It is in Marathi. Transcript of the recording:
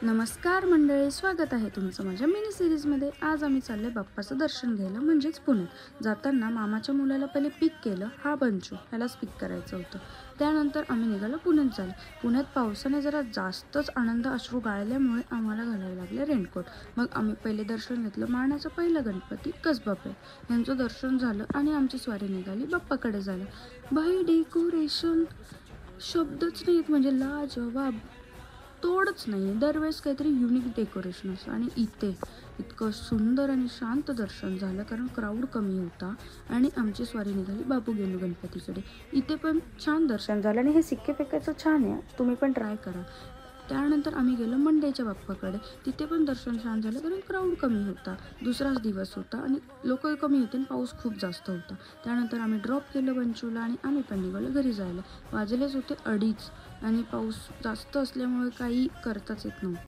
नमस्कार मंडळी, स्वागत आहे तुमचं माझ्या मिनी सिरीजमध्ये. आज आम्ही चालले बाप्पाचं दर्शन घ्यायला, म्हणजेच पुण्यात. जाताना मामाच्या मुलाला पहिले पिक केलं. हा बंचू, ह्यालाच पिक करायचं होतं. त्यानंतर आम्ही निघालो पुण्यात जायला. पुण्यात पावसाने जरा जास्तच आनंद अश्रू गाळल्यामुळे आम्हाला घालावे लागले रेनकोट. मग आम्ही पहिले दर्शन घेतलं. मानाचा पहिला गणपती कसबापे यांचं दर्शन झालं आणि आमची स्वारी निघाली बाप्पाकडे जायला. भाई डेकोरेशन शब्दच नाहीत, म्हणजे लाजवाब, तोडच नाही. दरवेळेस काहीतरी युनिक डेकोरेशन असतं आणि इथे इतकं सुंदर आणि शांत दर्शन झालं, कारण क्राऊड कमी होता आणि आमची स्वारी निघाली बाबू गेलो गणपतीकडे. इथे पण छान दर्शन झालं आणि हे सिक्के फेकायचं छान आहे, तुम्ही पण ट्राय करा. त्यानंतर आम्ही गेलो मंडईच्या बाप्पाकडे. तिथे पण दर्शन छान झालं, कारण क्राऊड कमी होता. दुसराच दिवस होता आणि लोक कमी होते आणि पाऊस खूप जास्त होता. त्यानंतर आम्ही ड्रॉप केलं बंचूला आणि आम्ही पण निघालो घरी जायला. वाजलेच होते 2:30 आणि पाऊस जास्त असल्यामुळे काही करताच येत नव्हतं.